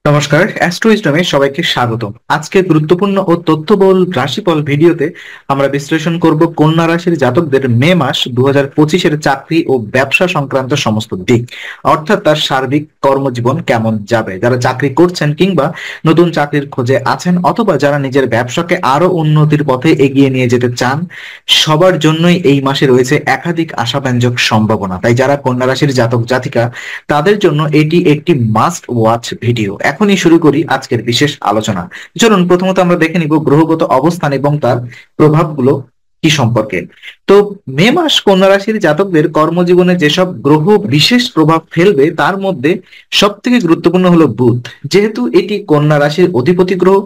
নমস্কার, অ্যাস্ট্রোইজডমে সবাইকে স্বাগতম। আজকে গুরুত্বপূর্ণ ও তথ্যবহুল রাশিফল ভিডিওতে আমরা বিশ্লেষণ করব কন্যা রাশির জাতকদের মে মাস 2025-এর চাকরি ও ব্যবসা সংক্রান্ত সমস্ত দিক, অর্থাৎ তার সার্বিক কর্মজীবন কেমন যাবে। যারা চাকরি করছেন কিংবা নতুন চাকরির খোঁজে আছেন, অথবা যারা নিজের ব্যবসাকে আরো উন্নতির পথে এগিয়ে নিয়ে যেতে চান, সবার জন্যই এই মাসে রয়েছে একাধিক আশাব্যঞ্জক সম্ভাবনা। তাই যারা কন্যা রাশির জাতক জাতিকা, তাদের জন্য এটি একটি মাস্ট ওয়াচ ভিডিও। এখনই শুরু করি আজকের বিশেষ আলোচনা। চলুন প্রথমত আমরা দেখে নিব গ্রহগত অবস্থান এবং তার প্রভাবগুলো কি সম্পর্কে। তো মে মাস কন্যা রাশির জাতকদের কর্মজীবনে যেসব গ্রহ বিশেষ প্রভাব ফেলবে তার মধ্যে সব থেকে গুরুত্বপূর্ণ হলো বুধ। যেহেতু এটি কন্যা রাশির অধিপতি গ্রহ,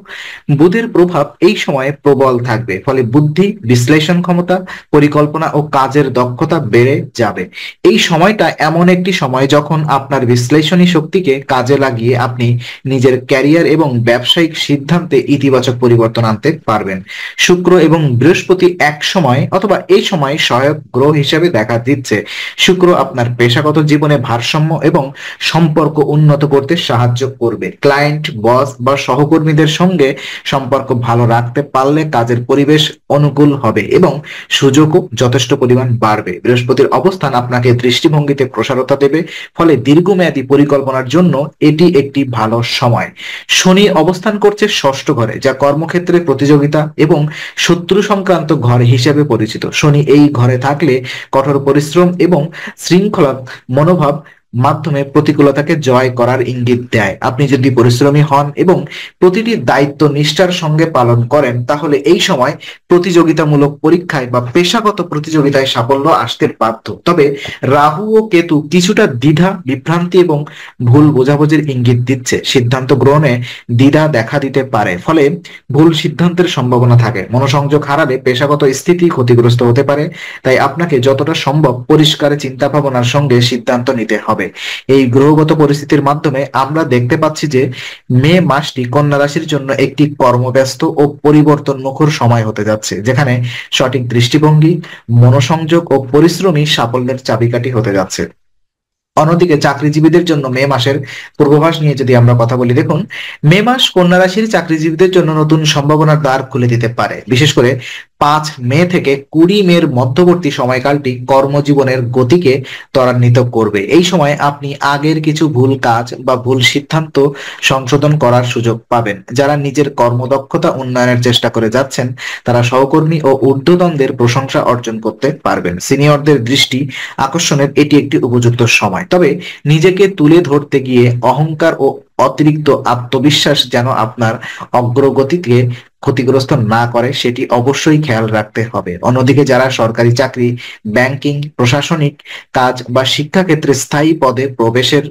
বুধের প্রভাব এই সময়ে প্রবল থাকবে। ফলে বুদ্ধি, বিশ্লেষণ ক্ষমতা, পরিকল্পনা ও কাজের দক্ষতা বেড়ে যাবে। এই সময়টা এমন একটি সময় যখন আপনার বিশ্লেষণী শক্তিকে কাজে লাগিয়ে আপনি নিজের ক্যারিয়ার এবং ব্যবসায়িক সিদ্ধান্তে ইতিবাচক পরিবর্তন আনতে পারবেন। শুক্র এবং বৃহস্পতি এক সময় অথবা এই সময় সহায়ক গ্রহ হিসেবে দেখা দিচ্ছে। শুক্র আপনার পেশাগত জীবনে ভারসাম্য এবং সম্পর্ক উন্নত করতে সাহায্য করবে। ক্লায়েন্ট, বস বা সহকর্মীদের সঙ্গে সম্পর্ক ভালো রাখতে পারলে কাজের পরিবেশ অনুকূল হবে এবং সুযোগও যথেষ্ট পরিমাণ বাড়বে। বৃহস্পতির অবস্থান আপনাকে দৃষ্টিভঙ্গিতে প্রসারতা দেবে, ফলে দীর্ঘমেয়াদী পরিকল্পনার জন্য এটি একটি ভালো সময়। শনি অবস্থান করছে ষষ্ঠ ঘরে, যা কর্মক্ষেত্রে প্রতিযোগিতা এবং শত্রু সংক্রান্ত ঘর হিসেবে পরিচিত। শনি এই ঘরে থাকলে কঠোর পরিশ্রম এবং শৃঙ্খলা মনোভাব মাধ্যমে প্রতিকূলতাকে জয় করার ইঙ্গিত দেয়। আপনি যদি পরিশ্রমী হন এবং প্রতিটি দায়িত্ব নিষ্ঠার সঙ্গে পালন করেন, তাহলে এই সময় প্রতিযোগিতামূলক পরীক্ষায় বা পেশাগত প্রতিযোগিতায় সাফল্য আসতে বাধ্য। তবে রাহু ও কেতু কিছুটা দ্বিধা, বিভ্রান্তি এবং ভুল বোঝাবুঝির ইঙ্গিত দিচ্ছে। সিদ্ধান্ত গ্রহণে দ্বিধা দেখা দিতে পারে, ফলে ভুল সিদ্ধান্তের সম্ভাবনা থাকে। মনোসংযোগ হারালে পেশাগত স্থিতি ক্ষতিগ্রস্ত হতে পারে। তাই আপনাকে যতটা সম্ভব পরিষ্কার চিন্তা ভাবনার সঙ্গে সিদ্ধান্ত নিতে হবে। এই গ্রহগত পরিস্থিতির মাধ্যমে আমরা দেখতে পাচ্ছি যে মে মাসটি কন্যা রাশির জন্য একটি কর্মব্যস্ত ও পরিবর্তন মুখর সময় হতে যাচ্ছে, যেখানে সঠিক দৃষ্টিভঙ্গি, মনোসংযোগ ও পরিশ্রমী সাফল্যের চাবিকাঠি হতে যাচ্ছে। অন্যদিকে চাকরিজীবীদের জন্য মে মাসের পূর্বাভাস নিয়ে যদি আমরা কথা বলি, দেখুন, মে মাস কন্যা রাশির চাকরিজীবীদের জন্য নতুন সম্ভাবনার দ্বার খুলে দিতে পারে। বিশেষ করে 5 মে থেকে 20 মের মধ্যবর্তী সময়কালটি কর্মজীবনের গতিকে ত্বরান্বিত করবে। এই সময় আপনি আগের কিছু ভুল কাজ বা ভুল সিদ্ধান্ত সংশোধন করার সুযোগ পাবেন। যারা নিজের কর্মদক্ষতা উন্নয়নের চেষ্টা করে যাচ্ছেন, তারা সহকর্মী ও ঊর্ধ্বতনদের প্রশংসা অর্জন করতে পারবেন। সিনিয়রদের দৃষ্টি আকর্ষণের এটি একটি উপযুক্ত সময়। তবে নিজেকে তুলে ধরতে গিয়ে অহংকার ও অতিরিক্ত আত্মবিশ্বাস যেন আপনার অগ্রগতিকে ক্ষতিগ্রস্ত না করে, সেটি অবশ্যই খেয়াল রাখতে হবে। অন্যদিকে যারা সরকারি চাকরি, ব্যাংকিং, প্রশাসনিক কাজ বা শিক্ষাক্ষেত্রে স্থায়ী পদে প্রবেশের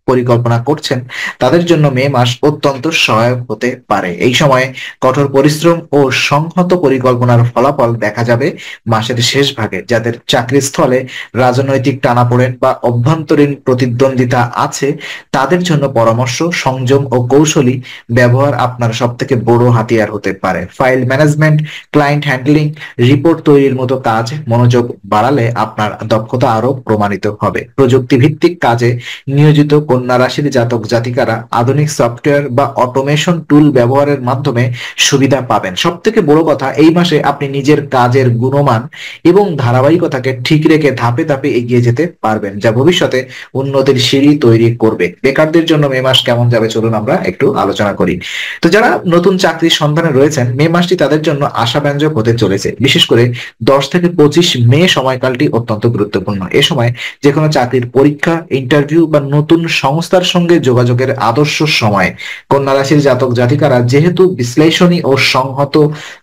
পরিকল্পনা করছেন, তাদের জন্য মে মাস অত্যন্ত সহায়ক হতে পারে। এই সময়ে কঠোর পরিশ্রম ও সংহত পরিকল্পনার ফলাফল দেখা যাবে মাসের শেষ ভাগে। যাদের চাকরিস্থলে রাজনৈতিক টানাপোড়েন বা অভ্যন্তরীণ প্রতিদ্বন্দ্বিতা আছে, তাদের জন্য পরামর্শ, সংযম ও কৌশলী ব্যবহার আপনার সব থেকে বড় হাতিয়ার হতে পারে। File management, client handling, report তৈরির মতো কাজ মনোযোগ বাড়ালে আপনার দক্ষতা আরো প্রমাণিত হবে। প্রযুক্তি ভিত্তিক কাজে নিয়োজিত কন্যা রাশির জাতক জাতিকারা আধুনিক সফটওয়্যার বা অটোমেশন টুল ব্যবহারের মাধ্যমে সুবিধা পাবেন। সব থেকে বড় কথা, এই মাসে আপনি নিজের কাজের গুণমান এবং ধারাবাহিকতাকে ঠিক রেখে ধাপে ধাপে এগিয়ে যেতে পারবেন, যা ভবিষ্যতে উন্নতির সিঁড়ি তৈরি করবে। বেকারদের জন্য মে মাস কেমন যাবে চলুন আমরা একটু আলোচনা করি। তো যারা নতুন চাকরির সন্ধানে রয়েছেন, মে মাসটি তাদের জন্য আশাব্যঞ্জক হতে চলেছে। বিশেষ করে 10 থেকে 25 মে সময়কালটি অত্যন্ত গুরুত্বপূর্ণ। এ সময় যে কোনো চাকরির পরীক্ষা, ইন্টারভিউ বা নতুন সংস্থার সঙ্গে যোগাযোগের আদর্শ সময়। কন্যা রাশির জাতক জাতিকারা যেহেতু বিশ্লেষণী ও সংহত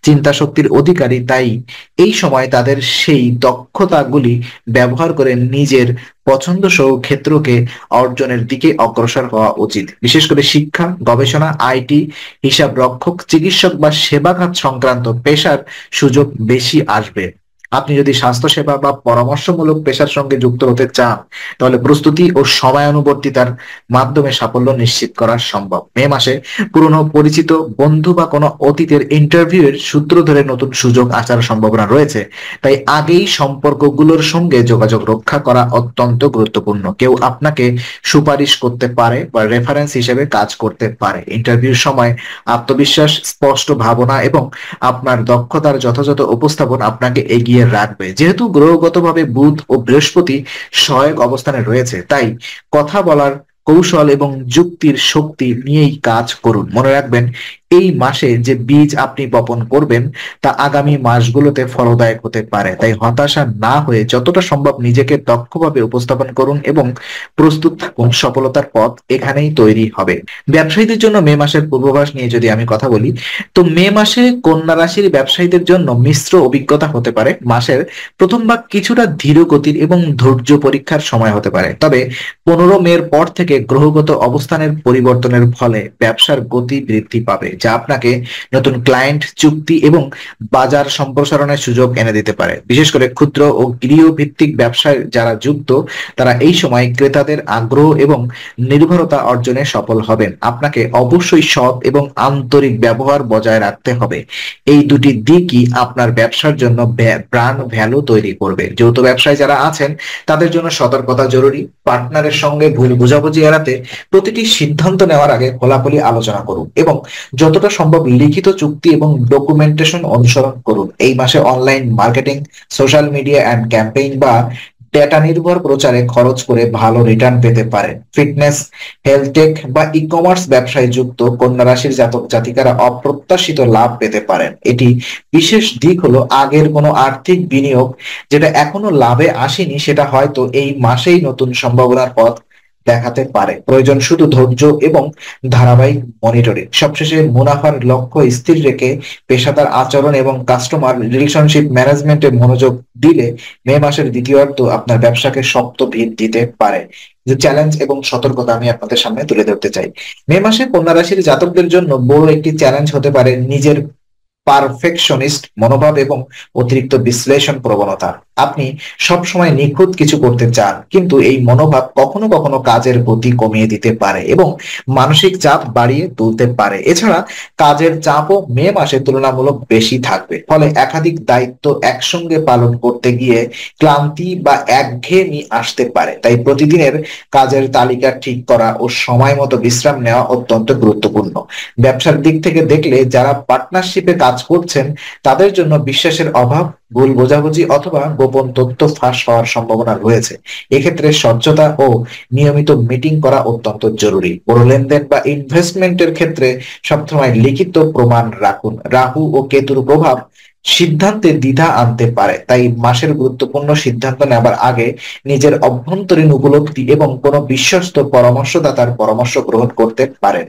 চিন্তা শক্তির অধিকারী, তাই এই সময় তাদের সেই দক্ষতাগুলি ব্যবহার করে নিজের পছন্দসহ ক্ষেত্রকে অর্জনের দিকে অগ্রসর হওয়া উচিত। বিশেষ করে শিক্ষা, গবেষণা, আইটি, হিসাব রক্ষক, চিকিৎসক বা সেবা খাত সংক্রান্ত পেশার সুযোগ বেশি আসবে। আপনি যদি স্বাস্থ্যসেবা বা পরামর্শমূলক পেশার সঙ্গে যুক্ত হতে চান, তাহলে প্রস্তুতি ও সময়ানুবর্তিতার মাধ্যমে সাফল্য নিশ্চিত করা সম্ভব। মে মাসে পুরনো পরিচিত বন্ধু বা কোনো অতীতের ইন্টারভিউ এর সূত্র ধরে নতুন সুযোগ আসার সম্ভাবনা রয়েছে। তাই আগেই সম্পর্কগুলোর সঙ্গে যোগাযোগ রক্ষা করা অত্যন্ত গুরুত্বপূর্ণ। কেউ আপনাকে সুপারিশ করতে পারে বা রেফারেন্স হিসেবে কাজ করতে পারে। ইন্টারভিউর সময় আত্মবিশ্বাস, স্পষ্ট ভাবনা এবং আপনার দক্ষতার যথাযথ উপস্থাপন আপনাকে এগিয়ে রাখবে। যেহেতু গ্রহগতভাবে বুধ ও বৃহস্পতি সহায়ক অবস্থানে রয়েছে, তাই কথা বলার কৌশল এবং যুক্তির শক্তি নিয়েই কাজ করুন। মনে রাখবেন, এই মাসে যে বীজ আপনি বপন করবেন তা আগামী মাসগুলোতে ফলদায়ক হতে পারে। তাই হতাশা না হয়ে যতটা সম্ভব নিজেকে দক্ষভাবে উপস্থাপন করুন এবং প্রস্তুত থাকুন, সফলতার পথ এখানেই তৈরি হবে। ব্যবসায়ীদের জন্য মে মাসের পূর্বাভাস নিয়ে যদি আমি কথা বলি, তো মে মাসে কন্যা রাশির ব্যবসায়ীদের জন্য মিশ্র অভিজ্ঞতা হতে পারে। মাসের প্রথম ভাগ কিছুটা ধীর গতির এবং ধৈর্য পরীক্ষার সময় হতে পারে, তবে 15 মের পর থেকে গ্রহগত অবস্থানের পরিবর্তনের ফলে ব্যবসার গতি বৃদ্ধি পাবে, যা আপনাকে নতুন ক্লায়েন্ট, চুক্তি এবং বাজার সম্প্রসারণের সুযোগ এনে দিতে পারে। বিশেষ করে ক্ষুদ্র ও গৃহ ভিত্তিক ব্যবসায় যারা যুক্ত, তারা এই সময় ক্রেতাদের আগ্রহ এবং নির্ভরতা অর্জনে সফল হবেন। আপনাকে অবশ্যই সৎ এবং আন্তরিক ব্যবহার বজায় রাখতে হবে। এই দুটি দিকই আপনার ব্যবসার জন্য ব্র্যান্ড ভ্যালু তৈরি করবে। যৌথ ব্যবসায় যারা আছেন, তাদের জন্য সতর্কতা জরুরি। পার্টনারের সঙ্গে ভুল বোঝাবুঝি এড়াতে প্রতিটি সিদ্ধান্ত নেওয়ার আগে খোলাখুলি আলোচনা করুন এবং যতটা সম্ভব লিখিত চুক্তি এবং ডকুমেন্টেশন অনুসরণ করুন। এই মাসে online marketing, social media and campaign বা ডেটা নির্ভর প্রচারে খরচ করে ভালো রিটার্ন পেতে পারেন। ফিটনেস, হেলথ টেক বা ই কমার্স ব্যবসায় যুক্ত কন্যা রাশির জাতক জাতিকারা অপ্রত্যাশিত লাভ পেতে পারেন। এটি বিশেষ দিক হলো আগের কোনো আর্থিক বিনিয়োগ যেটা এখনো লাভে আসেনি, সেটা হয়তো এই মাসেই নতুন সম্ভাবনার পথ দেখাতে পারে। প্রয়োজন শুধু ধৈর্য এবং ধারাবাহিক মনিটরিং। সবশেষে মুনাফার লক্ষ্য স্থির রেখে পেশাদার আচরণ এবং কাস্টমার রিলেশনশিপ ম্যানেজমেন্টে মনোযোগ দিলে মে মাসের দ্বিতীয়ার্ধ আপনার ব্যবসাকে শক্ত ভিত দিতে পারে। যে চ্যালেঞ্জ এবং সতর্কতা আমি আপনাদের সামনে তুলে ধরতে চাই। মে মাসে কন্যা রাশির জাতকদের জন্য বড় একটি চ্যালেঞ্জ হতে পারে নিজের পারফেকশনিস্ট মনোভাব এবং অতিরিক্ত বিশ্লেষণ প্রবণতা। আপনি সব সময় নিখুঁত কিছু করতে চান, কিন্তু এই মনোভাব কখনো কখনো কাজের গতি কমিয়ে দিতে পারে এবং মানসিক চাপ বাড়িয়ে তুলতে পারে। এছাড়া কাজের চাপও মে মাসে তুলনামূলক বেশি থাকবে, ফলে একাধিক দায়িত্ব একসঙ্গে পালন করতে গিয়ে ক্লান্তি বা একঘেয়েমি আসতে পারে। তাই প্রতিদিনের কাজের তালিকা ঠিক করা ও সময় মতো বিশ্রাম নেওয়া অত্যন্ত গুরুত্বপূর্ণ। ব্যবসার দিক থেকে দেখলে, যারা পার্টনারশিপে কাজ করছেন, তাদের জন্য বিশ্বাসের অভাব, ভুল বোঝাবুঝি অথবা গোপন তথ্য ফাঁস হওয়ার সম্ভাবনা রয়েছে। এক্ষেত্রে স্বচ্ছতা ও নিয়মিত মিটিং করা অত্যন্ত জরুরি। বড় লেনদেন বা ইনভেস্টমেন্টের ক্ষেত্রে সবসময় লিখিত প্রমাণ রাখুন। রাহু ও কেতুর প্রভাব সিদ্ধান্তে দ্বিধা আনতে পারে, তাই মাসের গুরুত্বপূর্ণ সিদ্ধান্ত নেবার আগে নিজের অভ্যন্তরীণ উপলব্ধি এবং কোনো বিশ্বস্ত পরামর্শদাতার পরামর্শ গ্রহণ করতে পারেন।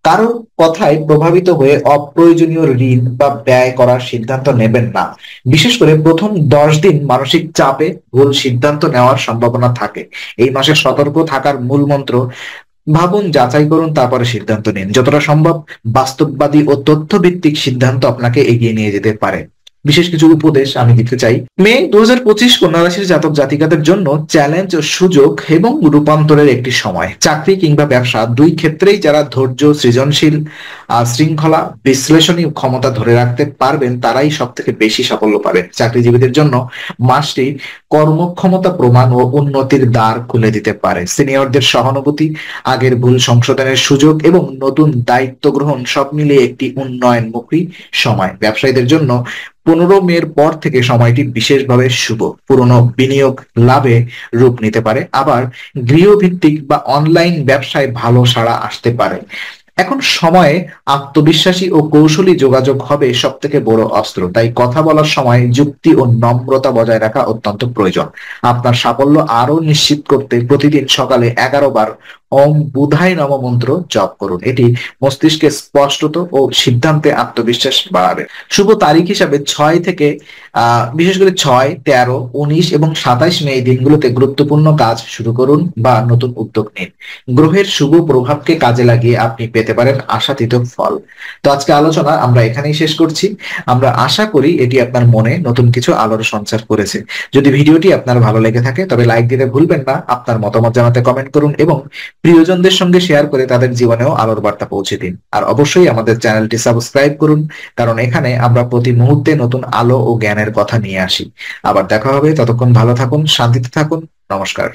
কারোর কথায় প্রভাবিত হয়ে অপ্রয়োজনীয় ঋণ বা ব্যয় করার সিদ্ধান্ত নেবেন না। বিশেষ করে প্রথম 10 দিন মানসিক চাপে ভুল সিদ্ধান্ত নেওয়ার সম্ভাবনা থাকে। এই মাসে সতর্ক থাকার মূল মন্ত্র: ভাবুন, যাচাই করুন, তারপরে সিদ্ধান্ত নিন। যতটা সম্ভব বাস্তববাদী ও তথ্যভিত্তিক সিদ্ধান্ত আপনাকে এগিয়ে নিয়ে যেতে পারে। বিশেষ কিছু উপদেশ আমি দিতে চাই। মে 2025 কন্যা রাশির জাতক জাতিকাদের জন্য চ্যালেঞ্জ ও সুযোগ এবং রূপান্তরের একটি সময়। চাকরি কিংবা ব্যবসা দুই ক্ষেত্রেই যারা ধৈর্য, সৃজনশীল, শৃঙ্খলা, বিশ্লেষণী ক্ষমতা ধরে রাখতে পারবেন, তারাই সব থেকে বেশি সাফল্য পাবেন। চাকরিজীবীদের জন্য মাসটি কর্মক্ষমতা প্রমাণ ও উন্নতির দ্বার খুলে দিতে পারে। সিনিয়রদের সহানুভূতি, আগের ভুল সংশোধনের সুযোগ এবং নতুন দায়িত্ব গ্রহণ সব মিলিয়ে একটি উন্নয়নমুখী সময়। ব্যবসায়ীদের জন্য 15 মের পর থেকে সময়টি বিশেষভাবে শুভ। পুরনো বিনিয়োগ লাভে রূপ নিতে পারে, আবার গৃহভিত্তিক বা অনলাইন ব্যবসায় ভালো সাড়া আসতে পারে। এখন সময়ে আত্মবিশ্বাসী ও কৌশলী যোগাযোগ হবে সব থেকে বড় অস্ত্র। তাই কথা বলার সময় যুক্তি ও নম্রতা বজায় রাখা অত্যন্ত প্রয়োজন। আপনার সাফল্য আরো নিশ্চিত করতে প্রতিদিন সকালে 11 বার ওম বুধায় নম মন্ত্র জপ করুন। এটি মস্তিষ্কে স্পষ্টত ও সিদ্ধান্তে আত্মবিশ্বাস বাড়াবে। শুভ তারিখ হিসাবে 6 থেকে বিশেষ করে 6, 13, 19 এবং 27 মে এই দিনগুলোতে গুরুত্বপূর্ণ কাজ শুরু করুন বা নতুন উদ্যোগ নিন। গ্রহের শুভ প্রভাবকে কাজে লাগিয়ে আপনি পেতে পারেন আশাতীত ফল। তো আজকে আলোচনা আমরা এখানেই শেষ করছি। আমরা আশা করি এটি আপনার মনে নতুন কিছু আলোর সঞ্চার করেছে। যদি ভিডিওটি আপনার ভালো লেগে থাকে তবে লাইক দিতে ভুলবেন না। আপনার মতামত জানাতে কমেন্ট করুন এবং প্রিয়জনদের সঙ্গে শেয়ার করে তাদের জীবনেও আলোর বার্তা পৌঁছে দিন। আর অবশ্যই আমাদের চ্যানেলটি সাবস্ক্রাইব করুন, কারণ এখানে আমরা প্রতি মুহূর্তে নতুন আলো ও জ্ঞানের কথা নিয়ে আসি। আবার দেখা হবে, ততক্ষণ ভালো থাকুন, শান্তিতে থাকুন। নমস্কার।